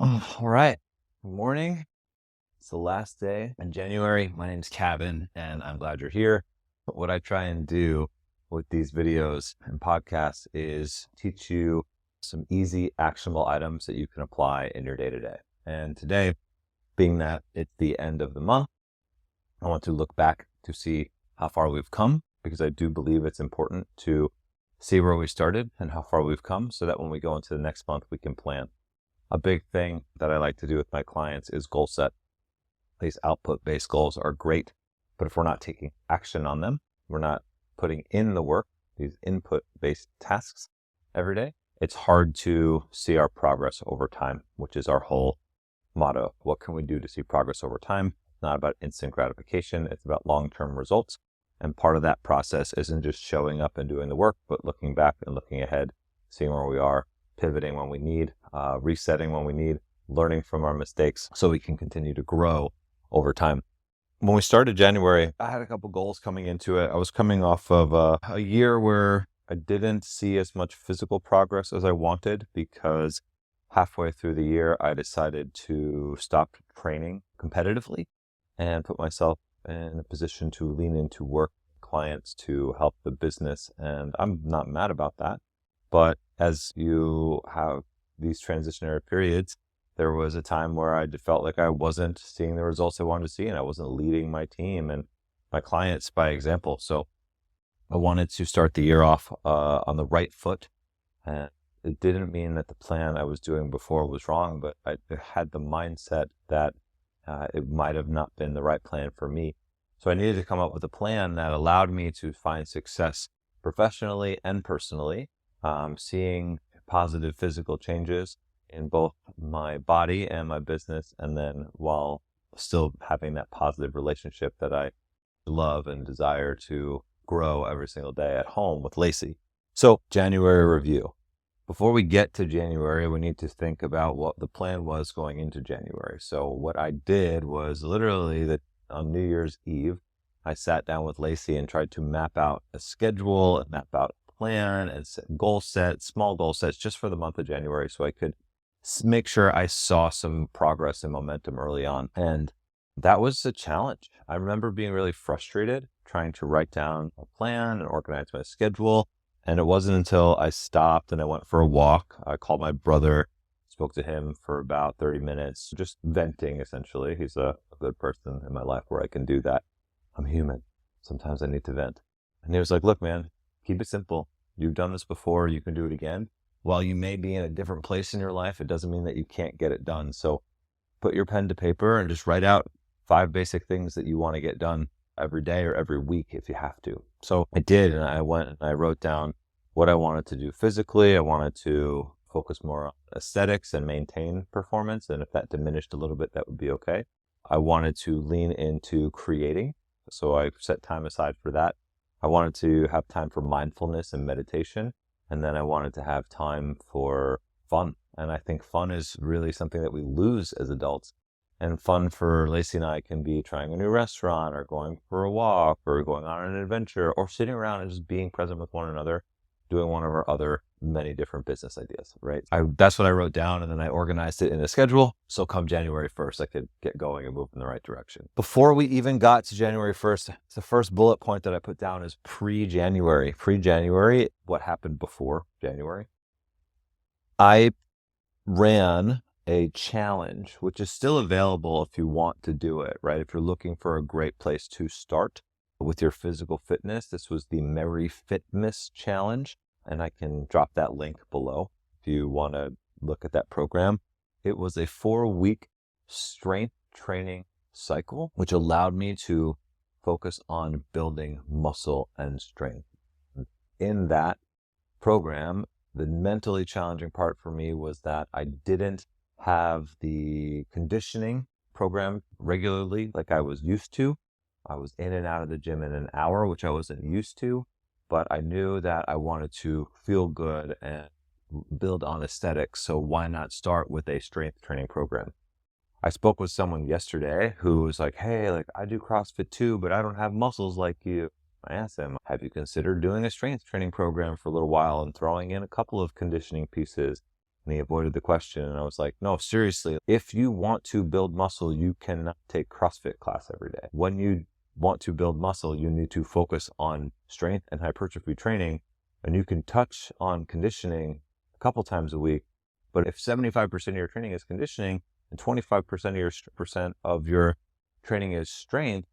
Oh, all right. Good morning. It's the last day in January. My name's Kevin, and I'm glad you're here. What I try and do with these videos and podcasts is teach you some easy, actionable items that you can apply in your day to day. And today, being that it's the end of the month, I want to look back to see how far we've come, because I do believe it's important to see where we started and how far we've come so that when we go into the next month, we can plan. A big thing that I like to do with my clients is goal set. These output-based goals are great, but if we're not taking action on them, we're not putting in the work, these input-based tasks every day, it's hard to see our progress over time, which is our whole motto. What can we do to see progress over time? It's not about instant gratification. It's about long-term results. And part of that process isn't just showing up and doing the work, but looking back and looking ahead, seeing where we are, pivoting when we need, resetting when we need, learning from our mistakes so we can continue to grow over time. When we started January, I had a couple goals coming into it. I was coming off of a year where I didn't see as much physical progress as I wanted, because halfway through the year, I decided to stop training competitively and put myself in a position to lean into work clients to help the business. And I'm not mad about that. But as you have these transitionary periods, there was a time where I felt like I wasn't seeing the results I wanted to see, and I wasn't leading my team and my clients by example. So I wanted to start the year off on the right foot. And it didn't mean that the plan I was doing before was wrong, but I had the mindset that it might have not been the right plan for me. So I needed to come up with a plan that allowed me to find success professionally and personally, seeing positive physical changes in both my body and my business, and then while still having that positive relationship that I love and desire to grow every single day at home with Lacey. So, January review. Before we get to January, we need to think about what the plan was going into January. So what I did was literally that on New Year's Eve, I sat down with Lacey and tried to map out a schedule and map out a plan and set goal sets, small goal sets just for the month of January, so I could make sure I saw some progress and momentum early on. And that was a challenge. I remember being really frustrated trying to write down a plan and organize my schedule. And it wasn't until I stopped and I went for a walk. I called my brother, spoke to him for about 30 minutes, just venting essentially. He's a good person in my life where I can do that. I'm human. Sometimes I need to vent. And he was like, look, man, keep it simple. You've done this before. You can do it again. While you may be in a different place in your life, it doesn't mean that you can't get it done. So put your pen to paper and just write out 5 basic things that you want to get done every day or every week if you have to. So I did, and I went and I wrote down what I wanted to do physically. I wanted to focus more on aesthetics and maintain performance, and if that diminished a little bit, that would be okay. I wanted to lean into creating, so I set time aside for that. I wanted to have time for mindfulness and meditation, and then I wanted to have time for fun. And I think fun is really something that we lose as adults. And fun for Lacey and I can be trying a new restaurant or going for a walk or going on an adventure or sitting around and just being present with one another, doing one of our other many different business ideas, right? That's what I wrote down, and then I organized it in a schedule. So come January 1st, I could get going and move in the right direction. Before we even got to January 1st, the first bullet point that I put down is pre-January. Pre-January, what happened before January? I ran a challenge, which is still available if you want to do it, right? If you're looking for a great place to start with your physical fitness, this was the Merry Fitness Challenge, and I can drop that link below if you want to look at that program. It was a 4-week strength training cycle, which allowed me to focus on building muscle and strength. In that program, the mentally challenging part for me was that I didn't have the conditioning program regularly like I was used to. I was in and out of the gym in an hour, which I wasn't used to, but I knew that I wanted to feel good and build on aesthetics. So why not start with a strength training program? I spoke with someone yesterday who was like, hey, I do CrossFit too, but I don't have muscles like you. I asked him, have you considered doing a strength training program for a little while and throwing in a couple of conditioning pieces? And he avoided the question. And I was like, no, seriously, if you want to build muscle, you cannot take CrossFit class every day. When you want to build muscle, you need to focus on strength and hypertrophy training. And you can touch on conditioning a couple times a week. But if 75% of your training is conditioning and 25% of your training is strength,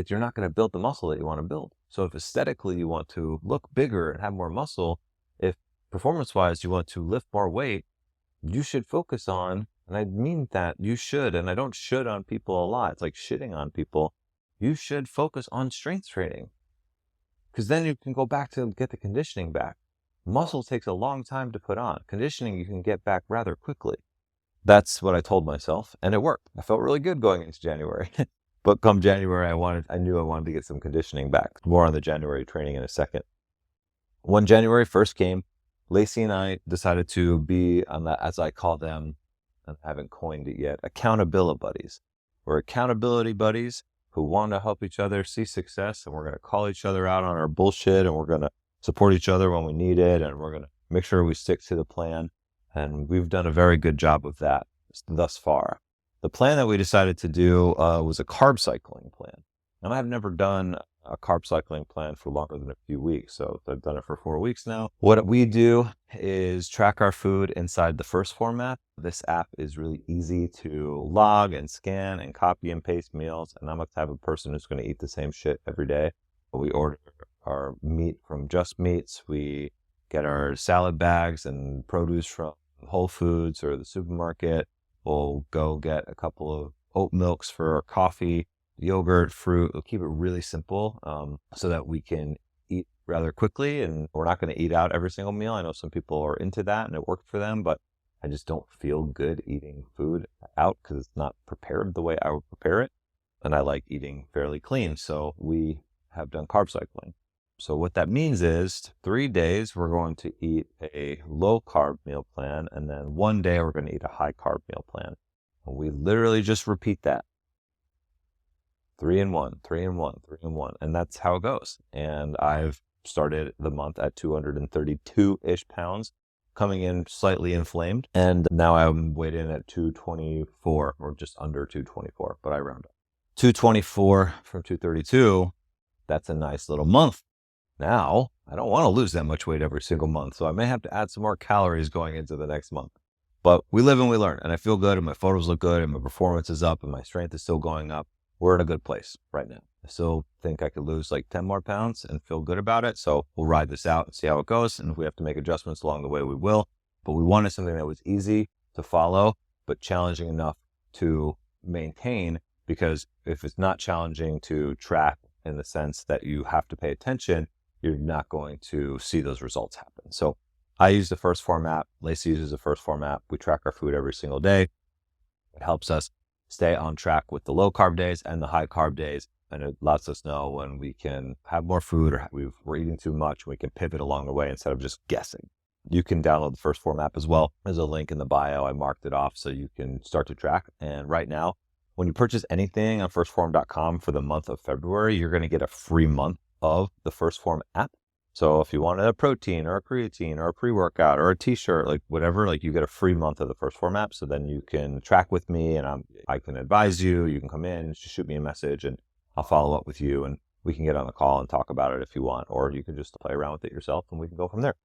you're not going to build the muscle that you want to build. So if aesthetically you want to look bigger and have more muscle, if performance-wise you want to lift more weight, you should focus on, and I mean that, you should, and I don't should on people a lot. It's like shitting on people. You should focus on strength training, because then you can go back to get the conditioning back. Muscle takes a long time to put on. Conditioning you can get back rather quickly. That's what I told myself, and it worked. I felt really good going into January. But come January, I knew I wanted to get some conditioning back. More on the January training in a second. When January 1st came, Lacey and I decided to be on that, as I call them, and I haven't coined it yet, accountability buddies. We're accountability buddies who want to help each other see success, and we're going to call each other out on our bullshit, and we're going to support each other when we need it, and we're going to make sure we stick to the plan. And we've done a very good job of that thus far. The plan that we decided to do was a carb cycling plan. And I've never done a carb cycling plan for longer than a few weeks. So I've done it for 4 weeks now. What we do is track our food inside the First Form app. This app is really easy to log and scan and copy and paste meals. And I'm the type of person who's going to eat the same shit every day. We order our meat from Just Meats. We get our salad bags and produce from Whole Foods or the supermarket. We'll go get a couple of oat milks for our coffee, yogurt, fruit. We'll keep it really simple so that we can eat rather quickly, and we're not going to eat out every single meal. I know some people are into that and it worked for them, but I just don't feel good eating food out because it's not prepared the way I would prepare it. And I like eating fairly clean. So we have done carb cycling. So what that means is 3 days we're going to eat a low carb meal plan, and then 1 day we're going to eat a high carb meal plan. And we literally just repeat that. 3 and 1, 3 and 1, 3 and 1. And that's how it goes. And I've started the month at 232-ish pounds, coming in slightly inflamed. And now I'm weighed in at 224, or just under 224, but I round up. 224 from 232, that's a nice little month. Now, I don't want to lose that much weight every single month, so I may have to add some more calories going into the next month. But we live and we learn, and I feel good, and my photos look good, and my performance is up, and my strength is still going up. We're in a good place right now. I still think I could lose like 10 more pounds and feel good about it, so we'll ride this out and see how it goes, and if we have to make adjustments along the way, we will. But we wanted something that was easy to follow, but challenging enough to maintain, because if it's not challenging to track in the sense that you have to pay attention, you're not going to see those results happen. So I use the First Form app. Lacey uses the First Form app. We track our food every single day. It helps us stay on track with the low carb days and the high carb days. And it lets us know when we can have more food or we're eating too much. We can pivot along the way instead of just guessing. You can download the First Form app as well. There's a link in the bio. I marked it off so you can start to track. And right now, when you purchase anything on firstform.com for the month of February, you're going to get a free month of the First Form app. So if you wanted a protein or a creatine or a pre-workout or a t-shirt, like whatever, like you get a free month of the First Form app. So then you can track with me and I can advise you. You can come in and just shoot me a message and I'll follow up with you and we can get on a call and talk about it if you want, or you can just play around with it yourself and we can go from there.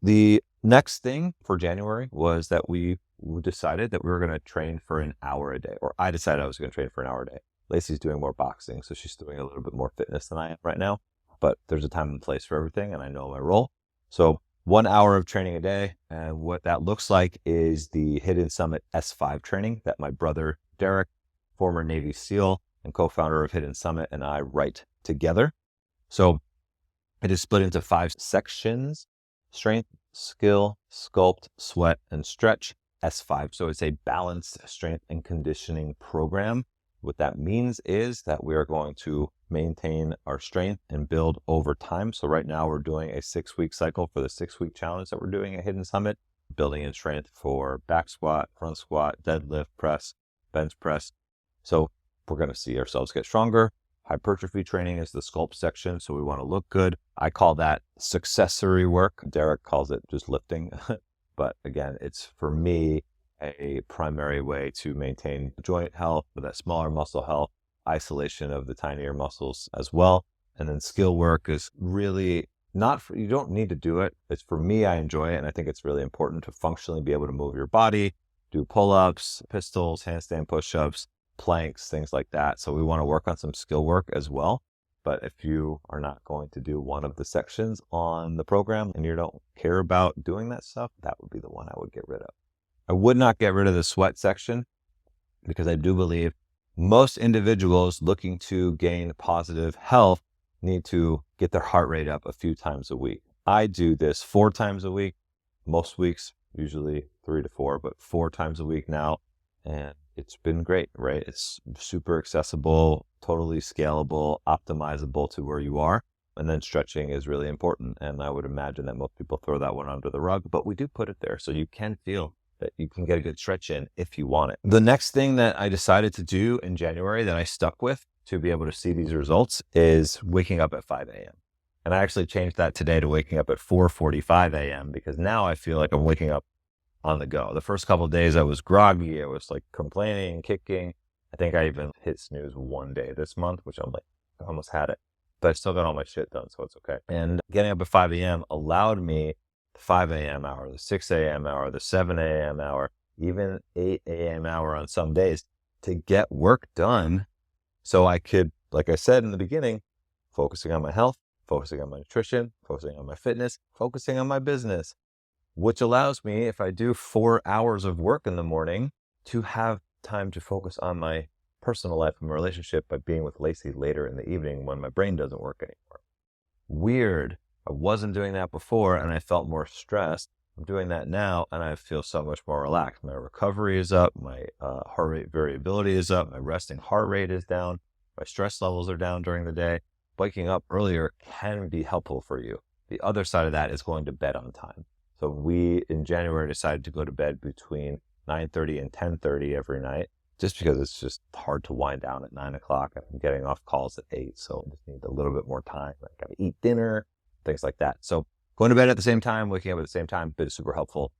The next thing for January was that we decided that we were going to train for an hour a day, or I decided I was going to train for an hour a day. Lacey's doing more boxing, so she's doing a little bit more fitness than I am right now, but there's a time and place for everything, and I know my role. So 1 hour of training a day, and what that looks like is the Hidden Summit S5 training that my brother Derek, former Navy SEAL and co-founder of Hidden Summit, and I write together. So it is split into 5 sections: strength, skill, sculpt, sweat, and stretch. S5. So it's a balanced strength and conditioning program. What that means is that we are going to maintain our strength and build over time. So right now we're doing a 6-week cycle for the 6-week challenge that we're doing at Hidden Summit, building in strength for back squat, front squat, deadlift, press, bench press. So we're going to see ourselves get stronger. Hypertrophy training is the sculpt section. So we want to look good. I call that successory work. Derek calls it just lifting. But again, it's for me a primary way to maintain joint health, with that smaller muscle health, isolation of the tinier muscles as well. And then skill work is really not for, you don't need to do it. It's for me, I enjoy it. And I think it's really important to functionally be able to move your body, do pull-ups, pistols, handstand push-ups, planks, things like that. So we want to work on some skill work as well. But if you are not going to do one of the sections on the program and you don't care about doing that stuff, that would be the one I would get rid of. I would not get rid of the sweat section, because I do believe most individuals looking to gain positive health need to get their heart rate up a few times a week. I do this 4 times a week, most weeks, usually 3 to 4, but 4 times a week now. And it's been great, right? It's super accessible, totally scalable, optimizable to where you are. And then stretching is really important. And I would imagine that most people throw that one under the rug, but we do put it there so you can feel that you can get a good stretch in if you want it. The next thing that I decided to do in January that I stuck with to be able to see these results is waking up at 5 a.m. And I actually changed that today to waking up at 4:45 a.m. because now I feel like I'm waking up on the go. The first couple of days I was groggy. I was like complaining, kicking. I think I even hit snooze one day this month, which I'm like, I almost had it, but I still got all my shit done, so it's okay. And getting up at 5 a.m. allowed me the 5 a.m. hour, the 6 a.m. hour, the 7 a.m. hour, even 8 a.m. hour on some days to get work done. So I could, like I said in the beginning, focusing on my health, focusing on my nutrition, focusing on my fitness, focusing on my business, which allows me, if I do 4 hours of work in the morning, to have time to focus on my personal life and my relationship by being with Lacey later in the evening when my brain doesn't work anymore. Weird. I wasn't doing that before and I felt more stressed. I'm doing that now and I feel so much more relaxed. My recovery is up, my heart rate variability is up, my resting heart rate is down, my stress levels are down during the day. Waking up earlier can be helpful for you. The other side of that is going to bed on time. So we, in January, decided to go to bed between 9:30 and 10:30 every night, just because it's just hard to wind down at 9 o'clock. I'm getting off calls at 8, so I just need a little bit more time. I got to eat dinner, things like that. So going to bed at the same time, waking up at the same time, been super helpful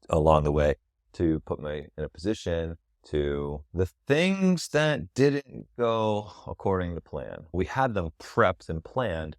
along the way to put me in a position to the things that didn't go according to plan. We had them prepped and planned,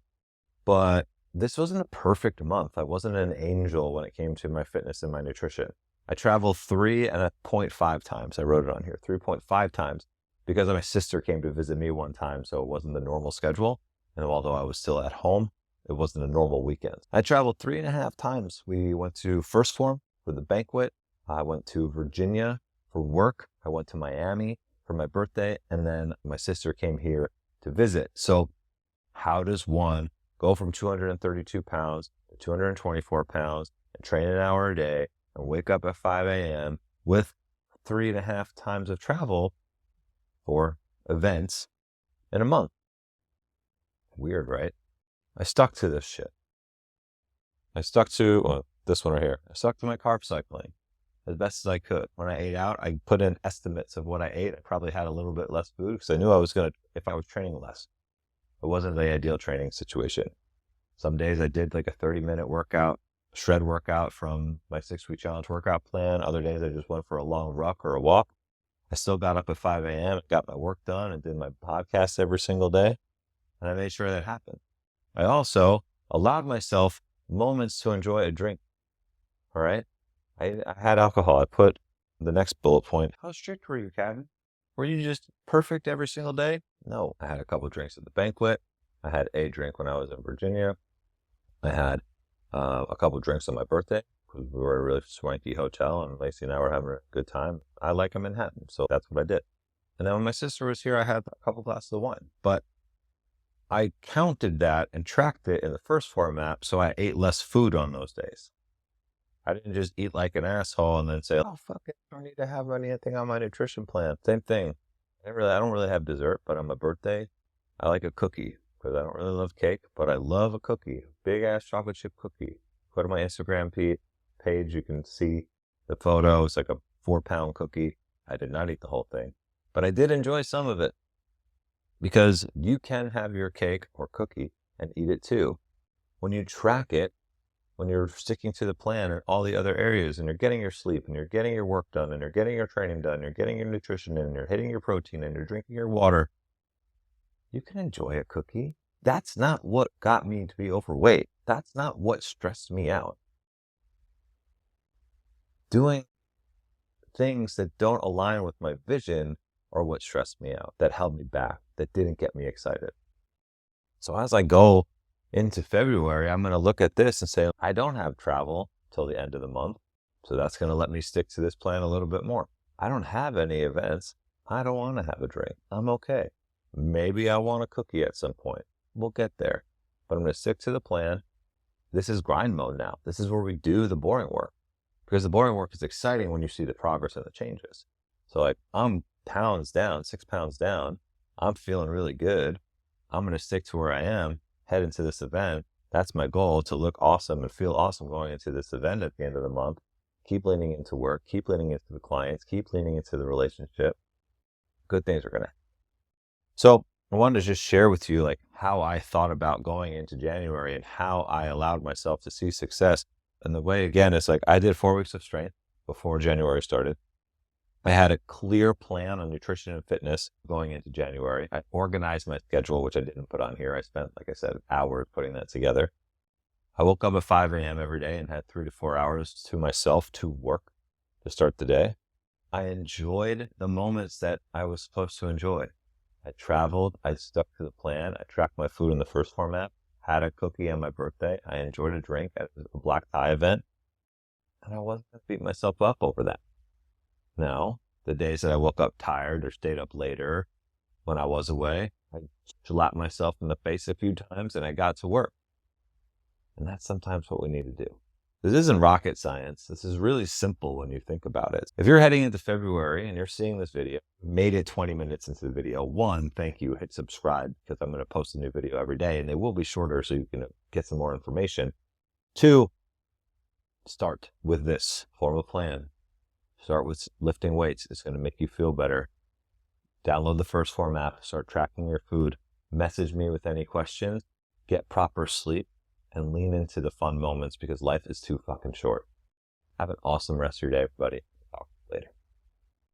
but this wasn't a perfect month. I wasn't an angel when it came to my fitness and my nutrition. I traveled 3.5 times. I wrote it on here, 3.5 times, because my sister came to visit me one time, so it wasn't the normal schedule. And although I was still at home, it wasn't a normal weekend. I traveled 3.5 times. We went to First Form for the banquet. I went to Virginia for work. I went to Miami for my birthday. And then my sister came here to visit. So how does one go from 232 pounds to 224 pounds and train an hour a day and wake up at 5 a.m. with 3.5 times of travel for events in a month? Weird, right? I stuck to this shit. I stuck to this one right here. I stuck to my carb cycling as best as I could. When I ate out, I put in estimates of what I ate. I probably had a little bit less food because I knew I was going to, if I was training less. It wasn't the ideal training situation. Some days I did like a 30-minute workout, shred workout from my 6-week challenge workout plan. Other days I just went for a long ruck or a walk. I still got up at 5 a.m., got my work done, and did my podcast every single day. And I made sure that happened. I also allowed myself moments to enjoy a drink. All right. I had alcohol. I put the next bullet point. How strict were you, Kevin? Were you just perfect every single day? No. I had a couple drinks at the banquet. I had a drink when I was in Virginia. I had a couple drinks on my birthday because we were at a really swanky hotel and Lacey and I were having a good time. I like a Manhattan, so that's what I did. And then when my sister was here, I had a couple glasses of wine. But I counted that and tracked it in the First Form app, so I ate less food on those days. I didn't just eat like an asshole and then say, oh, fuck it, I don't need to have anything on my nutrition plan. Same thing. I don't really have dessert, but on my birthday, I like a cookie because I don't really love cake, but I love a cookie. Big ass chocolate chip cookie. Go to my Instagram page, you can see the photo. It's like a 4-pound cookie. I did not eat the whole thing, but I did enjoy some of it. Because you can have your cake or cookie and eat it too. When you track it, when you're sticking to the plan in all the other areas, and you're getting your sleep, and you're getting your work done, and you're getting your training done, you're getting your nutrition in, and you're hitting your protein, and you're drinking your water, you can enjoy a cookie. That's not what got me to be overweight. That's not what stressed me out. Doing things that don't align with my vision are what stressed me out, that held me back, that didn't get me excited. So as I go into February, I'm going to look at this and say, I don't have travel till the end of the month. So that's going to let me stick to this plan a little bit more. I don't have any events. I don't want to have a drink. I'm okay. Maybe I want a cookie at some point. We'll get there. But I'm going to stick to the plan. This is grind mode now. This is where we do the boring work. Because the boring work is exciting when you see the progress and the changes. So like, I'm pounds down, 6 pounds down. I'm feeling really good. I'm going to stick to where I am, head into this event. That's my goal, to look awesome and feel awesome going into this event at the end of the month. Keep leaning into work, keep leaning into the clients, keep leaning into the relationship. Good things are going to happen. So I wanted to just share with you like how I thought about going into January and how I allowed myself to see success. And the way, again, is like I did 4 weeks of strength before January started. I had a clear plan on nutrition and fitness going into January. I organized my schedule, which I didn't put on here. I spent, like I said, hours putting that together. I woke up at 5 a.m. every day and had 3 to 4 hours to myself to work to start the day. I enjoyed the moments that I was supposed to enjoy. I traveled. I stuck to the plan. I tracked my food in the First Form app. Had a cookie on my birthday. I enjoyed a drink at a black tie event. And I wasn't going to beat myself up over that. Now, the days that I woke up tired or stayed up later when I was away, I slapped myself in the face a few times and I got to work. And that's sometimes what we need to do. This isn't rocket science. This is really simple when you think about it. If you're heading into February and you're seeing this video, made it 20 minutes into the video, one, thank you, hit subscribe, because I'm going to post a new video every day and they will be shorter so you can get some more information. Two, start with this, form a plan. Start with lifting weights. It's going to make you feel better. Download the First Form app, start tracking your food. Message me with any questions, get proper sleep, and lean into the fun moments because life is too fucking short. Have an awesome rest of your day, everybody. Talk later.